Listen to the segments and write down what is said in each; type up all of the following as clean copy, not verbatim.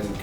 NK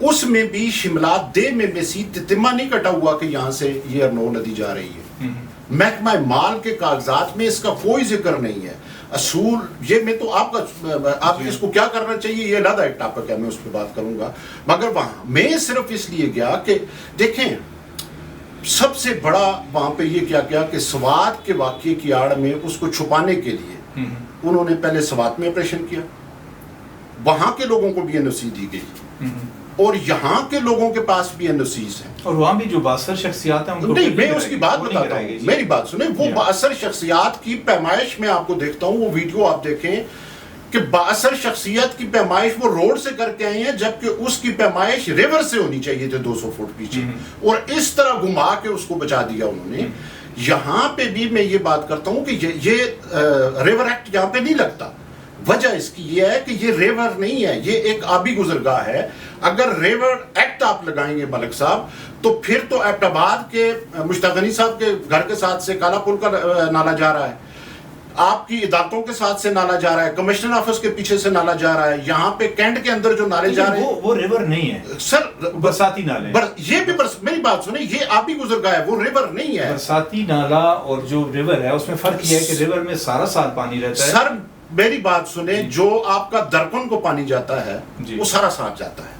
اس میں بھی شملہ دے میں سے تتمہ نہیں کٹا ہوا کہ یہاں سے یہ ارنو ندی جا رہی ہے. محکمہ مال کے کاغذات میں اس کا کوئی ذکر نہیں ہے. اصول یہ میں تو آپ اس کو کیا کرنا چاہیے یہ علیحدہ ایک ٹاپک ہے, میں اس پہ بات کروں گا. مگر وہاں میں صرف اس لیے گیا کہ دیکھیں سب سے بڑا وہاں پہ یہ کیا کیا کہ سوات کے واقعے کی آڑ میں اس کو چھپانے کے لیے انہوں نے پہلے سوات میں آپریشن کیا, وہاں کے لوگوں کو بھی این او سی دی گئی اور یہاں کے لوگوں کے پاس بھی این او سیز ہیں, اور وہاں بھی جو باثر شخصیات ہیں نہیں میں اس کی بات بتاتا ہوں, میری بات سنیں. وہ باثر شخصیات کی پیمائش میں آپ کو دیکھتا ہوں, وہ ویڈیو آپ دیکھیں کہ باثر شخصیت کی پیمائش وہ روڈ سے کر کے آئی ہیں جبکہ اس کی پیمائش ریور سے ہونی چاہیے تھے 200 فٹ پیچھے, اور اس طرح گھما کے اس کو بچا دیا انہوں نے. یہاں پہ بھی میں یہ بات کرتا ہوں کہ یہ ریور ایکٹ یہاں پہ نہیں لگتا. وجہ اس کی یہ ہے کہ یہ ریور نہیں ہے, یہ ایک آبی گزرگاہ ہے. اگر ریور ایکٹ آپ لگائیں گے ملک صاحب تو پھر تو ایبٹ آباد کے مشتاق غنی صاحب کے گھر کے ساتھ سے کالا پل کا نالا جا رہا ہے, آپ کی عدالتوں کے ساتھ سے نالا جا رہا ہے, کمشنر آفس کے پیچھے سے نالا جا رہا ہے, یہاں پہ کینٹ کے اندر جو نالے جا رہے ہیں وہ ریور نہیں ہے سر, برساتی نالے. یہ بھی میری بات سنیں, یہ آبی گزرگاہ ہے, وہ ریور نہیں ہے. برساتی نالا اور جو ریور ہے اس میں فرق یہ ہے کہ ریور میں سارا سال پانی رہتا ہے. سر میری بات سنیں, جو آپ کا درکن کو پانی جاتا ہے وہ سارا ساتھ جاتا ہے,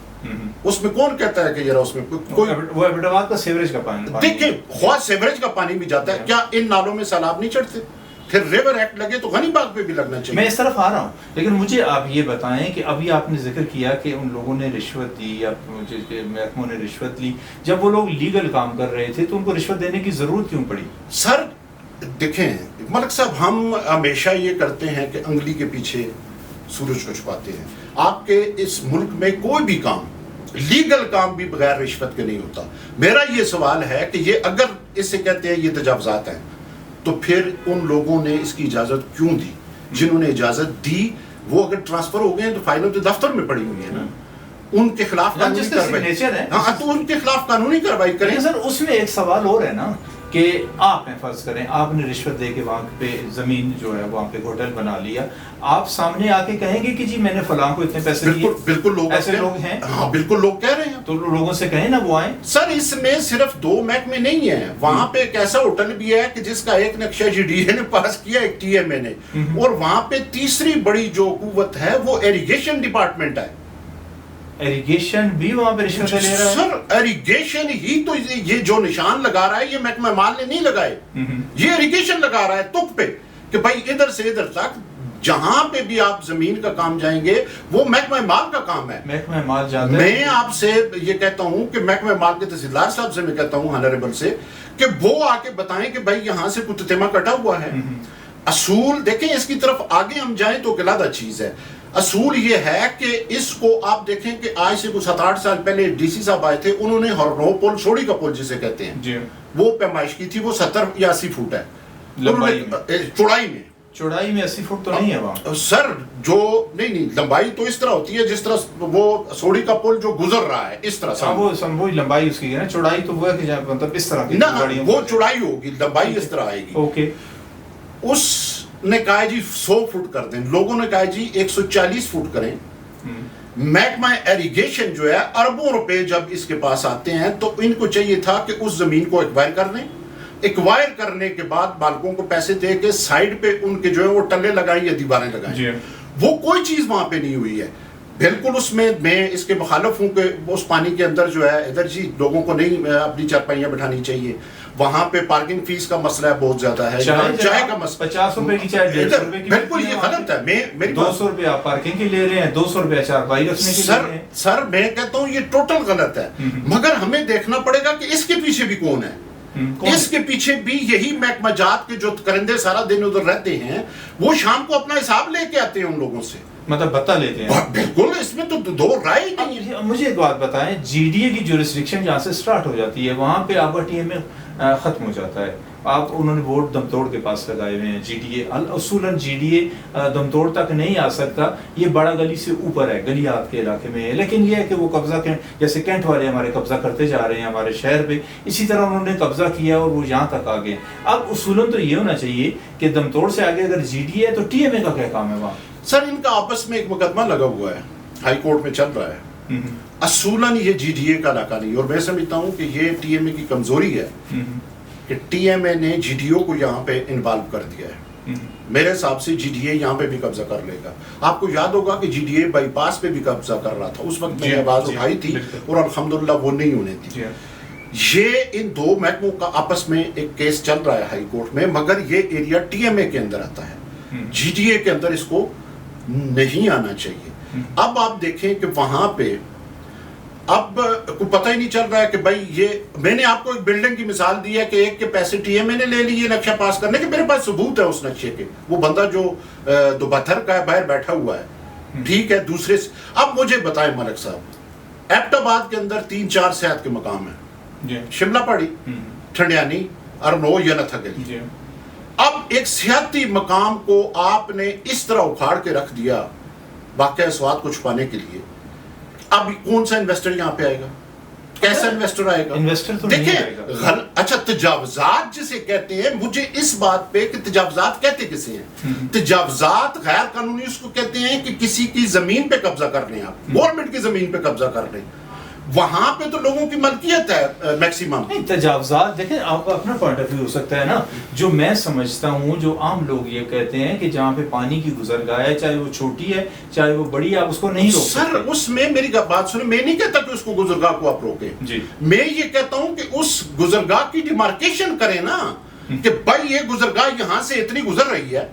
اس میں کون کہتا ہے کہ ذرا اس میں کوئی وہ ایبٹ آباد کا سیوریج کا پانی دیکھیں خواہ سیوریج کا پانی بھی جاتا ہے, کیا ان نالوں میں سیلاب نہیں چڑھتے؟ پھر ریور ایکٹ لگے تو غنی باغ پہ بھی لگنا چاہیے. میں اس طرف آ رہا ہوں, لیکن مجھے آپ یہ بتائیں کہ ابھی آپ نے ذکر کیا کہ ان لوگوں نے رشوت دی یا محکموں نے رشوت لی, جب وہ لوگ لیگل کام کر رہے تھے تو ان کو رشوت دینے کی ضرورت کیوں پڑی؟ سر دیکھیں ملک صاحب, ہم ہمیشہ یہ کرتے ہیں کہ انگلی کے پیچھے سورج کو چھپاتے ہیں. آپ کے اس ملک میں کوئی بھی کام لیگل کام بھی بغیر رشوت کے نہیں ہوتا. میرا یہ سوال ہے کہ یہ اگر اس سے کہتے ہیں یہ تجاوزات ہیں تو پھر ان لوگوں نے اس کی اجازت کیوں دی؟ جنہوں نے اجازت دی وہ اگر ٹرانسفر ہو گئے ہیں تو فائلوں تو دفتر میں پڑی ہوئی ہیں نا, ان کے خلاف قانونی کارروائی. ہاں تو ان کے خلاف قانونی کارروائی کریں. سر اس میں ایک سوال اور ہے نا کہ آپ نے فرض کریں آپ نے رشوت دے کے وہاں پہ زمین جو ہے وہاں پہ ہوٹل بنا لیا, آپ سامنے آ کے کہیں گے کہ جی میں نے فلاں کو اتنے پیسے دیے. بالکل لوگ ایسے لوگ ہیں, ہاں بالکل لوگ کہہ رہے ہیں, تو لوگوں سے کہیں نا وہ آئیں. سر اس میں صرف 2 محکمے نہیں ہیں, وہاں پہ ایک ایسا ہوٹل بھی ہے کہ جس کا ایک نقشہ جی ڈی اے نے پاس کیا, ایک ٹی ایم اے نے, اور وہاں پہ تیسری بڑی جو قوت ہے وہ ایریگیشن ڈپارٹمنٹ ہے. ایریگیشن بھی وہاں پہ رشوت لے رہا ہے؟ سر ایریگیشن ہی تو یہ جو نشان لگا رہا ہے یہ محکمہ مال نے نہیں لگائے, یہ ایریگیشن لگا رہا ہے تک پہ کہ بھائی ادھر سے ادھر تک جہاں پہ بھی آپ زمین کا کام جائیں گے وہ محکمہ مال کا کام ہے. محکمہ مال جاتا ہے. میں آپ سے یہ کہتا ہوں کہ محکمہ مال کے تحصیلدار صاحب سے میں کہتا ہوں ہانریبل سے کہ وہ آ کے بتائیں کہ بھائی یہاں سے کچھ تیمہ کٹا ہوا ہے. اصول دیکھیں اس کی طرف آگے ہم جائیں تو علیحدہ چیز ہے. اصول یہ ہے کہ اس کو آپ دیکھیں کہ آج سے کچھ 7-8 سال پہلے ڈی سی صاحب آئے تھے, انہوں نے ہرنو پل سوڑی کا پل جسے کہتے ہیں جی وہ پیمائش کی تھی, وہ 70 یا 80 فٹ ہے لمبائی میں, چوڑائی میں 80 فٹ تو نہیں ہے وہاں سر. جو نہیں لمبائی تو اس طرح ہوتی ہے جس طرح وہ سوڑی کا پل جو گزر رہا ہے اس طرح سے, وہ لمبائی اس کی ہے نا, چوڑائی تو وہ ہے کہ مطلب اس طرح کی نہ وہ چوڑائی ہوگی, لمبائی اس طرح آئے گی. اوکے, اس نے کہا جی 100 فٹ کر دیں, لوگوں نے کہا جی 140 فٹ کریں. محکمہ ایریگیشن جو ہے اربوں روپے جب اس کے پاس آتے ہیں تو ان کو چاہیے تھا کہ اس زمین کو ایکوائر کر دیں, ایکوائر کرنے کے بعد مالکوں کو پیسے دے کے سائڈ پہ ان کے جو ہے وہ ٹلے لگائیں یا دیواریں لگائیں. وہ کوئی چیز وہاں پہ نہیں ہوئی ہے. بالکل اس میں اس کے مخالف ہوں کہ اس پانی کے اندر جو ہے ادھر جی لوگوں کو نہیں اپنی چارپائیاں بٹھانی چاہیے. وہاں پہ پارکنگ فیس کا مسئلہ بہت زیادہ ہے, چائے کا مسئلہ 50 روپے کی چائے 150 روپے کی, بالکل یہ غلط ہے. 200 روپے آپ پارکنگ کے لے رہے ہیں, 200 روپے چارپائی رکھنے کے لے رہے ہیں. سر میں کہتا ہوں یہ ٹوٹل غلط ہے, مگر ہمیں دیکھنا پڑے گا کہ اس کے پیچھے بھی کون ہے. اس کے پیچھے بھی یہی محکمہ جات کے جو کرندے سارا دن ادھر رہتے ہیں وہ شام کو اپنا حساب لے کے آتے ہیں ان لوگوں سے, مطلب بتا لیتے ہیں. بالکل اس میں تو دو رائے ہی نہیں ہے. مجھے ایک بات بتائیں, جی ڈی اے کی جورسڈکشن جہاں سے سٹارٹ ہو جاتی ہے وہاں پہ آپ کا ٹی ایم اے ختم ہو جاتا ہے. انہوں نے ووٹ دمتوڑ کے پاس لگائے ہوئے ہیں. G D A اصولاً G D A دمتوڑ تک نہیں آ سکتا, یہ بڑا گلی سے اوپر ہے, گلیات کے علاقے میں ہے. لیکن یہ ہے کہ وہ قبضہ جیسے کینٹ والے ہمارے قبضہ کرتے جا رہے ہیں ہمارے شہر پہ, اسی طرح انہوں نے قبضہ کیا اور وہ یہاں تک آ گئے. اب اصولاً تو یہ ہونا چاہیے کہ دمتوڑ سے آگے اگر جی ڈی اے ہے تو ٹی ایم اے کا کیا کام ہے وہاں؟ سر ان کا آپس میں ایک مقدمہ لگا ہوا ہے, ہائی کورٹ میں چل رہا ہے, اصولاً یہ جی ڈی اے کا علاقہ نہیں، اور میں سمجھتا ہوں کہ یہ ٹی ایم اے کی کمزوری ہے کہ ٹی ایم اے نے جی ڈی او کو یہاں پہ انوالو کر دیا ہے. میرے حساب سے جی ڈی اے یہاں پہ بھی قبضہ کر لے گا. آپ کو یاد ہوگا کہ جی ڈی اے بائی پاس پہ بھی قبضہ کر رہا تھا، اس وقت میں نے آواز اٹھائی تھی اور الحمدللہ وہ نہیں ہونے دی. یہ ان دو محکموں کا آپس میں ایک کیس چل رہا ہے ہائی کورٹ میں، مگر یہ ایریا ٹی ایم اے کے اندر آتا ہے، جی ڈی اے کے اندر اس کو نہیں آنا چاہیے. اب آپ دیکھیں کہ وہاں پہ اب کو پتہ ہی نہیں چل رہا ہے کہ بھائی یہ میں نے آپ کو ایک بلڈنگ کی مثال دی ہے کہ ایک کے پیسے ٹی ایم اے نے لے لیے نقشہ پاس کرنے کے، میرے پاس ثبوت ہے اس نقشے کے، وہ بندہ جو دوبتھر کا ہے باہر بیٹھا ہوا ہے، ٹھیک ہے. دوسرے اب مجھے بتائیں ملک صاحب، ایبٹ آباد کے اندر 3-4 صحت کے مقام ہیں، شملہ پاڑی، ٹھنڈیانی، ارنو یا نتھگلی. اب ایک سیاحتی مقام کو آپ نے اس طرح اکھاڑ کے رکھ دیا واقعہ سواد کو چھپانے کے لیے. اب کون سا انویسٹر یہاں پہ آئے گا؟ کیسا انویسٹر آئے گا؟ انویسٹر تو نہیں آئے گا. اچھا تجاوزات جسے کہتے ہیں، مجھے اس بات پہ کہ تجاوزات کہتے کسے ہیں؟ تجاوزات غیر قانونی اس کو کہتے ہیں کہ کسی کی زمین پہ قبضہ کر لیں، آپ گورنمنٹ کی زمین پہ قبضہ کر لیں، وہاں پہ تو لوگوں کی ملکیت ہے میکسیمم. تجاوزات دیکھیں، آپ کا اپنا پوائنٹ آف ویو ہو سکتا ہے نا. جو میں سمجھتا ہوں، جو عام لوگ یہ کہتے ہیں کہ جہاں پہ پانی کی گزرگاہ ہے، چاہے وہ چھوٹی ہے چاہے وہ بڑی ہے، آپ اس کو نہیں روک سکتے. سر اس میں میری بات سنیں، میں نہیں کہتا کہ اس کو گزرگاہ کو آپ روکیں جی، میں یہ کہتا ہوں کہ اس گزرگاہ کی ڈیمارکیشن کریں نا، کہ بھائی یہ گزرگاہ یہاں سے اتنی گزر رہی ہے،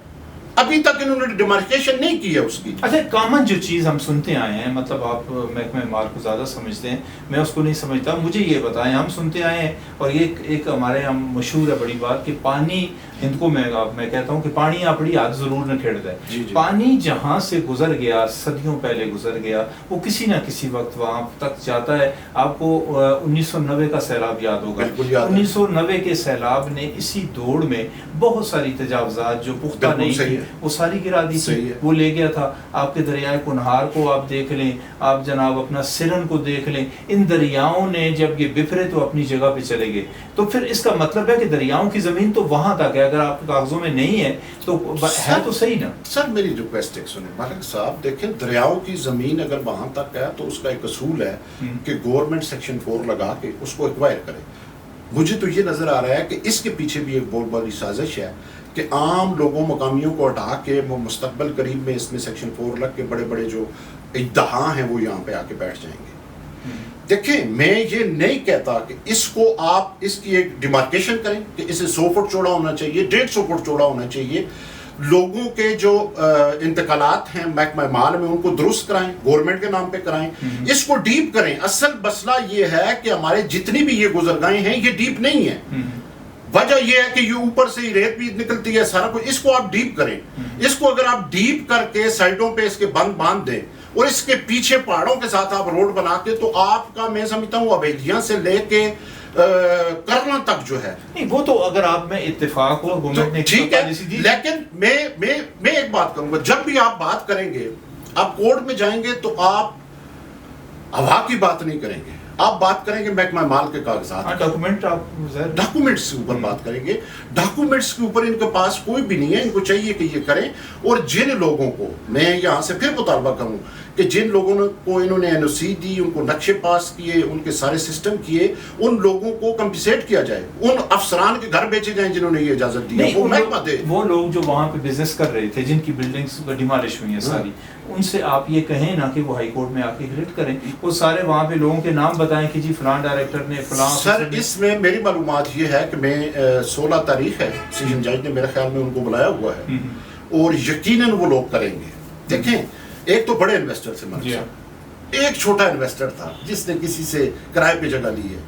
ابھی تک انہوں نے ڈیمارکیشن نہیں کی ہے اس کی. اچھا کامن جو چیز ہم سنتے آئے ہیں، مطلب آپ محکمہ مال کو زیادہ سمجھتے ہیں، میں اس کو نہیں سمجھتا، مجھے یہ بتائیں، ہم سنتے آئے ہیں اور یہ ایک ہمارے یہاں مشہور ہے بڑی بات کہ پانی ہند کو میں کہتا ہوں کہ پانی اپنی ہاتھ ضرور نہ کھیڑتا ہے. پانی جہاں سے گزر گیا، صدیوں پہلے گزر گیا، وہ کسی نہ کسی وقت وہاں تک جاتا ہے. آپ کو 1990 کا سیلاب یاد ہوگا. 1990 کے سیلاب نے اسی دوڑ میں بہت ساری تجاوزات جو پختہ نہیں تھی وہ ساری گرا دی تھی، وہ لے گیا تھا. آپ کے دریائے کنہار کو آپ دیکھ لیں، آپ جناب اپنا سرن کو دیکھ لیں، ان دریاؤں نے جب یہ بفرے تو اپنی جگہ پہ چلے گئے. تو پھر اس کا مطلب ہے کہ دریاؤں کی زمین تو وہاں تک ہے، اگر آپ کے کاغذوں میں نہیں ہے تو ہے تو صحیح نا. سر میری ریکویسٹ ایک سنیں مالک صاحب، دیکھیں دریاؤں کی زمین اگر وہاں تک ہے تو اس کا ایک اصول ہے کہ گورنمنٹ سیکشن 4 لگا کے اس کو ایکوائر کرے. مجھے تو یہ نظر آ رہا ہے کہ اس کے پیچھے بھی ایک بہت بڑی سازش ہے کہ عام لوگوں مقامیوں کو ہٹا کے وہ مستقبل قریب میں اس میں سیکشن 4 لگ کے بڑے بڑے جو ادعا ہیں وہ یہاں پہ آ کے بیٹھ جائیں گے. دیکھیں میں یہ نہیں کہتا کہ اس کو آپ اس کی ایک ڈیمارکیشن کریں کہ اسے 100 فٹ چوڑا ہونا چاہیے، 150 فٹ چوڑا ہونا چاہیے. لوگوں کے جو انتقالات ہیں محکمہ مال میں ان کو درست کرائیں، گورنمنٹ کے نام پہ کرائیں، اس کو ڈیپ کریں. اصل مسئلہ یہ ہے کہ ہمارے جتنی بھی یہ گزرگاہیں ہیں یہ ڈیپ نہیں ہیں. وجہ یہ ہے کہ یہ اوپر سے ریت بھی نکلتی ہے سارا کچھ. اس کو آپ ڈیپ کریں. اس کو اگر آپ ڈیپ کر کے سائڈوں پہ اس کے بند باندھ دیں اور اس کے پیچھے پہاڑوں کے ساتھ آپ روڈ بنا کے، تو آپ کا میں سمجھتا ہوں ابیلیاں سے لے کے کرنا تک جو ہے نہیں، وہ تو اگر آپ میں اتفاق ہو گورنمنٹ نے ٹھیک ہے. لیکن میں ایک بات کروں گا، جب بھی آپ بات کریں گے، آپ کورٹ میں جائیں گے تو آپ ہوا کی بات نہیں کریں گے، آپ بات کریں گے محکمہ مال کے کاغذات، ڈاکومنٹس کے اوپر بات کریں گے. ڈاکومنٹس کے اوپر ان کے پاس کوئی بھی نہیں ہے. ان کو چاہیے کہ یہ کریں. اور جن لوگوں کو میں یہاں سے پھر مطالبہ کروں کہ جن لوگوں کو انہوں نے NOC دی، ان کو نقشے پاس کیے، ان کے سارے سسٹم کیے، ان لوگوں کو کمپنسیٹ کیا جائے. ان افسران کے گھر بیچے جائیں جنہوں نے یہ اجازت دی ہے، وہ محکمہ دے. وہ لوگ جو وہاں پہ بزنس کر رہے تھے، جن کی بلڈنگز ڈیمالش ہوئی ہیں ساری، ان سے آپ یہ کہیں نا کہ وہ ہائی کورٹ میں آ کے ریٹ کریں. وہ سارے وہاں پہ لوگوں کے نام بتائیں کہ جی فلاں ڈائریکٹر نے فلاں. سر اس میں میری معلومات یہ ہے کہ میں 16 تاریخ ہے، سیشن جج نے میرے خیال میں ان کو بلایا ہوا ہے اور یقیناً وہ لوگ کریں گے. دیکھیں ایک تو بڑے انویسٹر تھے ملک صاحب، ایک چھوٹا انویسٹر تھا جس نے کسی سے کرائے پہ جگہ لی ہے،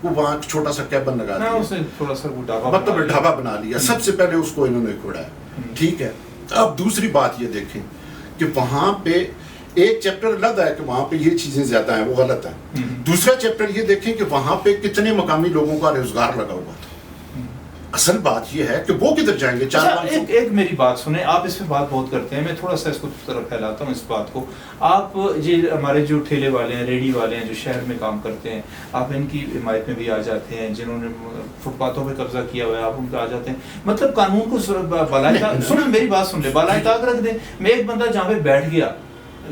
وہ وہاں چھوٹا سا کیبن لگا دیا، مطلب ڈھابا بنا لیا. سب سے پہلے اس کو انہوں نے کھوڑا ہے. ٹھیک ہے. اب دوسری بات یہ دیکھیں کہ وہاں پہ ایک چیپٹر الگ ہے کہ وہاں پہ یہ چیزیں زیادہ ہیں، وہ غلط ہے. دوسرا چیپٹر یہ دیکھیں کہ وہاں پہ کتنے مقامی لوگوں کا روزگار لگا ہوا تھا. اصل بات یہ ہے کہ وہ کدھر جائیں گے. ایک میری بات سنیں، آپ اس میں بات بہت کرتے ہیں، میں تھوڑا سا اس کو طرف پھیلاتا ہوں اس بات کو. آپ یہ ہمارے جو ٹھیلے والے ہیں، ریڈی والے ہیں، جو شہر میں کام کرتے ہیں، آپ ان کی حمایت میں بھی آ جاتے ہیں. جنہوں نے فٹ پاتھوں پہ قبضہ کیا ہوا ہے آپ ان پہ آ جاتے ہیں. مطلب قانون کو بالائے طاق، سنیں میری بات سن لیں، بالائے طاق رکھ دیں. میں ایک بندہ جہاں پہ بیٹھ گیا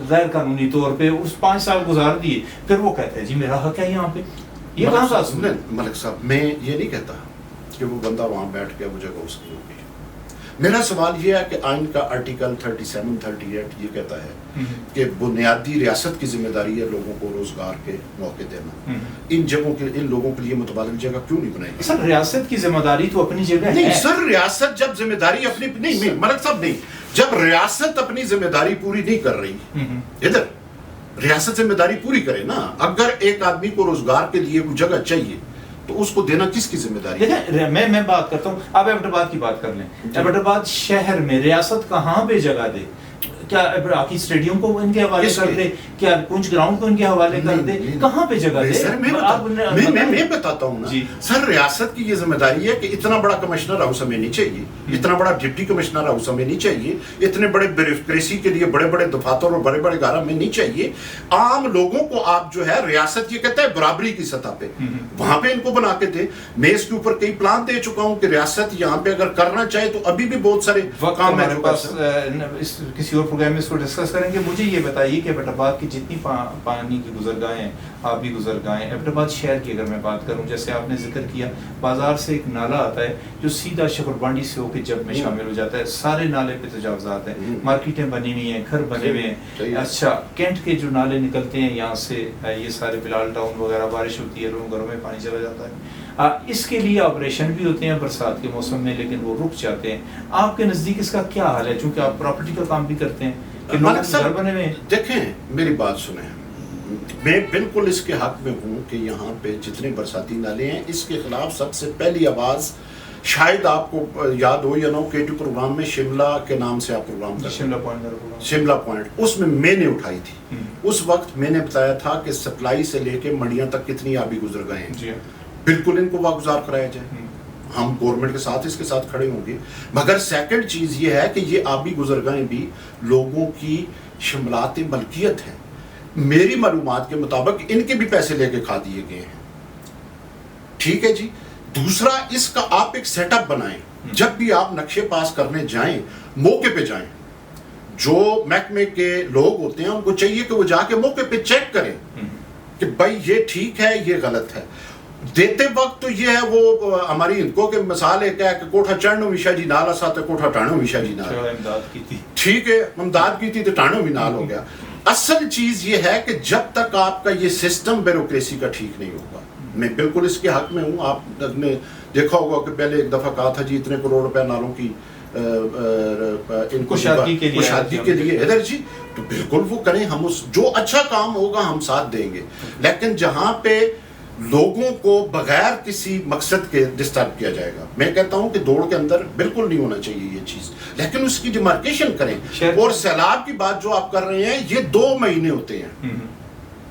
غیر قانونی طور پہ اس 5 سال گزار دیے، پھر وہ کہتا ہے جی میرا حق ہے یہاں پہ. یہ کہاں سے اصول ہے؟ ملک صاحب میں یہ نہیں کہتا کہ وہ بندہ وہاں بیٹھ کے وہ جگہ اس کی ہوگی. میرا سوال یہ ہے کہ آئین کا آرٹیکل 37 38 یہ کہتا ہے کہ بنیادی ریاست کی ذمہ داری ہے لوگوں کو روزگار کے موقع دینا. ان جگہوں کے ان لوگوں کے لیے متبادل جگہ کیوں نہیں بنائی گئی؟ سر ریاست کی ذمہ داری تو اپنی جگہ ہے. نہیں سر، ریاست جب ذمہ داری اپنی نہیں ملک صاحب نہیں، جب ریاست اپنی ذمہ داری پوری نہیں کر رہی، ادھر ریاست ذمہ داری پوری کرے نا. اگر ایک آدمی کو روزگار کے لیے کوئی جگہ چاہیے تو اس کو دینا کس کی ذمہ داری ہے؟ دیکھیں میں بات کرتا ہوں، آپ ایبٹ آباد کی بات کر لیں. ایبٹ آباد شہر میں ریاست کہاں پہ جگہ دے؟ کیا ہاکی اسٹیڈیم کو ان کے حوالے کر دے؟ کیا پونچھ گراؤنڈ کو ان کے حوالے کر دے؟ کہاں پہ جگہ دے؟ سر میں بتاتا ہوں نا سر، ریاست کی یہ ذمہ داری ہے کہ اتنا بڑا کمشنر ہاؤس ہمیں نہیں چاہیے، اتنا بڑا ڈپٹی کمشنر ہاؤس ہمیں نہیں چاہیے، اتنے بڑے بیوروکریسی کے لیے بڑے بڑے دفاتر اور بڑے بڑے ادارے ہمیں نہیں چاہیے. عام لوگوں کو آپ جو ہے ریاست یہ کہتا ہے برابری کی سطح پہ وہاں پہ ان کو بنا کے دے. میں اس کے اوپر کئی پلان دے چکا ہوں کہ ریاست یہاں پہ اگر کرنا چاہے تو ابھی بھی بہت سارے کام ہے جو کسی اور پروگرام میں اس کو ڈسکس کریں گے. مجھے یہ بتائیے کہ ایبٹ آباد کی جتنی پانی کی گزرگاہیں ہیں، آبی گزرگاہیں، ایبٹ آباد شہر کی اگر میں بات کروں، جیسے آپ نے ذکر کیا بازار سے ایک نالا آتا ہے جو سیدھا شکر بانڈی سے ہو کے جب میں شامل ہو جاتا ہے، سارے نالے پہ تجاوزات ہیں، مارکیٹیں بنی ہوئی ہیں، گھر بنے ہوئے ہیں. اچھا کینٹ کے جو نالے نکلتے ہیں یہاں سے، یہ سارے بلال ٹاؤن وغیرہ، بارش ہوتی ہے لوگوں گھروں میں پانی چلا جاتا ہے. اس کے لیے آپریشن بھی ہوتے ہیں برسات کے موسم میں، لیکن وہ رک جاتے ہیں. آپ کے نزدیک اس کا کیا حال ہے، چونکہ آپ پراپرٹی کا کام بھی کرتے ہیں کہ لوگ گھر بنے ہوئے ہیں؟ دیکھیں میری بات سنیں، میں بالکل اس کے حق میں ہوں کہ یہاں پہ جتنے برساتی نالے ہیں اس کے خلاف سب سے پہلی آواز شاید آپ کو یاد ہو یا نہ ہو، K2 پروگرام میں شملہ کے نام سے آپ پروگرام کرتے ہیں، شملہ پوائنٹ، اس میں نے اٹھائی تھی. اس وقت میں نے بتایا تھا کہ سپلائی سے لے کے منڈیاں تک کتنی آبی گزرگاہیں ہیں، بالکل ان کو واگزار کرایا جائے. ہم گورنمنٹ کے ساتھ اس کے ساتھ کھڑے ہوں گے. مگر سیکنڈ چیز یہ ہے کہ یہ آبی گزرگاہیں بھی لوگوں کی شملات ملکیت ہیں. میری معلومات کے مطابق ان کے بھی پیسے لے کے کھا دیے گئے ہیں. ٹھیک ہے جی. دوسرا، اس کا آپ ایک سیٹ اپ بنائیں. جب بھی آپ نقشے پاس کرنے جائیں موقع پہ جائیں. جو محکمے کے لوگ ہوتے ہیں ان کو چاہیے کہ وہ جا کے موقع پہ چیک کریں کہ بھائی یہ ٹھیک ہے یہ غلط ہے. دیتے وقت تو یہ ہے وہ ہماری ان کو کہ مثال ایک ہے کہ کوٹھا چڑھنو وشا جی نال ساتھ کوٹھا ٹانو وشا جی نال، ٹھیک ہے امداد کی تھی تو ٹانو بھی نال ہو گیا. اصل چیز یہ ہے کہ جب تک آپ کا یہ سسٹم بیوروکریسی کا ٹھیک نہیں ہوگا، میں بالکل اس کے حق میں ہوں. آپ نے دیکھا ہوگا کہ پہلے ایک دفعہ کہا تھا جی اتنے کروڑ روپے نالوں کی ان کو شادی کے لیے ادھر جی، تو بالکل وہ کریں. ہم اس جو اچھا کام ہوگا ہم ساتھ دیں گے. لیکن جہاں پہ لوگوں کو بغیر کسی مقصد کے ڈسٹرب کیا جائے گا، میں کہتا ہوں کہ دوڑ کے اندر بالکل نہیں ہونا چاہیے یہ چیز. لیکن اس کی ڈیمارکیشن کریں. اور سیلاب کی بات جو آپ کر رہے ہیں یہ 2 مہینے ہوتے ہیں،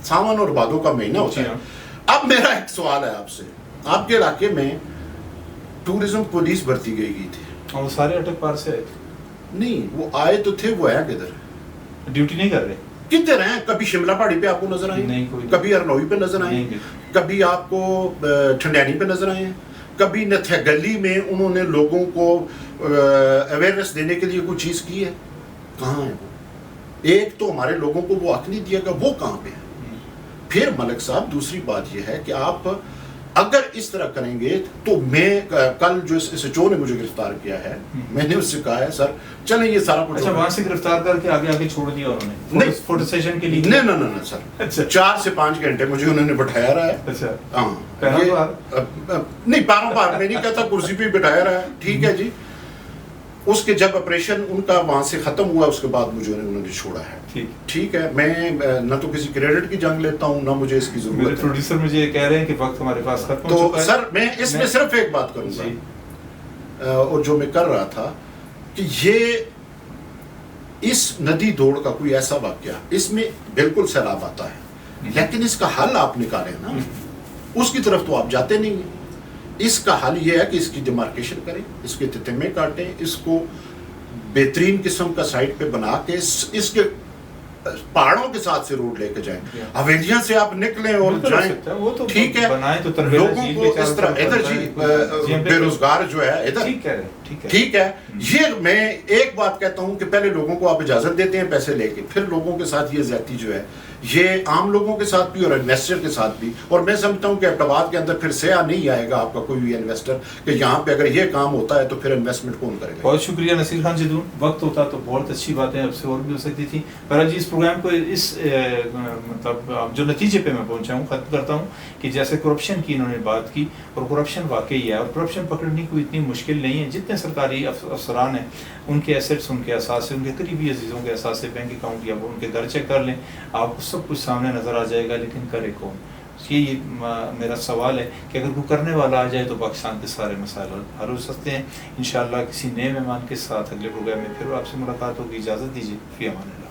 ساون اور بھادو کا مہینہ ہوتا ہے. اب میرا ایک سوال ہے آپ سے، آپ کے علاقے میں ٹورزم پولیس بھرتی گئی تھی، وہ سارے اٹک پار سے آئے تھے؟ نہیں، وہ آئے تو تھے، وہ ہے کدھر؟ ڈیوٹی نہیں کر رہے. کدھر ہیں؟ کبھی شملہ پہاڑی پہ آپ کو نظر آئے، کبھی ارنوئی پہ نظر آئے، کبھی آپ کو ٹھنڈیانی پہ نظر آئے ہیں، کبھی نتھیا گلی میں انہوں نے لوگوں کو اویئرنیس دینے کے لیے کوئی چیز کی ہے؟ کہاں ہے وہ؟ ایک تو ہمارے لوگوں کو وہ حق نہیں دیا گیا، وہ کہاں پہ ہے؟ پھر ملک صاحب دوسری بات یہ ہے کہ آپ اگر اس طرح کریں گے تو میں کل جو ایس ایچ او نے مجھے گرفتار کیا ہے، میں نے اس سے کہا ہے سر چلیں یہ سارا کچھ. اچھا وہاں سے گرفتار کر کے آگے چھوڑ دیا انہوں نے فوٹو سیشن کے لیے؟ نہیں سر، 4 سے 5 گھنٹے مجھے انہوں نے بٹھایا رہا ہے. اچھا ہاں نہیں پاروں پار میں نہیں کہتا، کرسی پہ بٹھایا رہا ہے. ٹھیک ہے جی. اس کے جب آپریشن ان کا وہاں سے ختم ہوا اس کے بعد مجھے انہوں نے چھوڑا ہے. ٹھیک ہے، میں نہ تو کسی کریڈٹ کی جنگ لیتا ہوں نہ مجھے اس کی ضرورت ہے. پروڈیوسر مجھے کہہ رہے ہیں کہ وقت ہمارے پاس ختم ہو چکا ہے. تو سر میں اس میں صرف ایک بات کروں گا، اور جو میں کر رہا تھا کہ یہ اس ندی دوڑ کا کوئی ایسا واقعہ، اس میں بالکل سیلاب آتا ہے لیکن اس کا حل آپ نکالیں نا، اس کی طرف تو آپ جاتے نہیں ہیں. اس کا حل یہ ہے کہ اس کی ڈیمارکیشن کریں، اس کے تتمے کاٹیں، اس کو بہترین قسم کا سائٹ پہ بنا کے اس کے پہاڑوں کے ساتھ سے روڈ لے کے جائیں, حویلیاں سے آپ نکلیں اور جائیں, ٹھیک ہے, لوگوں کو اس طرح ادھر جی بے روزگار جو ہے ادھر, ٹھیک ہے. یہ میں ایک بات کہتا ہوں کہ پہلے لوگوں کو آپ اجازت دیتے ہیں پیسے لے کے, پھر لوگوں کے ساتھ یہ زیادتی جو ہے یہ عام لوگوں کے ساتھ بھی اور انویسٹر کے ساتھ بھی. اور میں سمجھتا ہوں کہ ایبٹ آباد کے اندر پھر سیاح نہیں آئے گا آپ کا کوئی بھی انویسٹر کہ یہاں پہ اگر یہ کام ہوتا ہے تو پھر انویسٹمنٹ کون کرے گا. بہت شکریہ نصیر خان جدون, وقت ہوتا تو بہت اچھی باتیں اب سے اور بھی ہو سکتی تھیں, پر جی اس پروگرام کو اس مطلب جو نتیجے پہ میں پہنچا ہوں ختم کرتا ہوں کہ جیسے کرپشن کی انہوں نے بات کی, اور کرپشن واقعی ہے, اور کرپشن پکڑنے کو اتنی مشکل نہیں ہے. جتنے سرکاری افسران ہیں ان کے ایسیٹس, ان کے اثاثے, ان کے قریبی عزیزوں کے اثاثے, بینک اکاؤنٹ یا ان کے گھر چیک کر لیں, آپ کو سب کچھ سامنے نظر آ جائے گا. لیکن کرے کون؟ یہ میرا سوال ہے کہ اگر کوئی کرنے والا آ جائے تو پاکستان کے سارے مسائل حل ہو سکتے ہیں. انشاءاللہ کسی نئے مہمان کے ساتھ اگلے پروگرام میں پھر آپ سے ملاقات ہوگی. اجازت دیجیے, فی امان اللہ.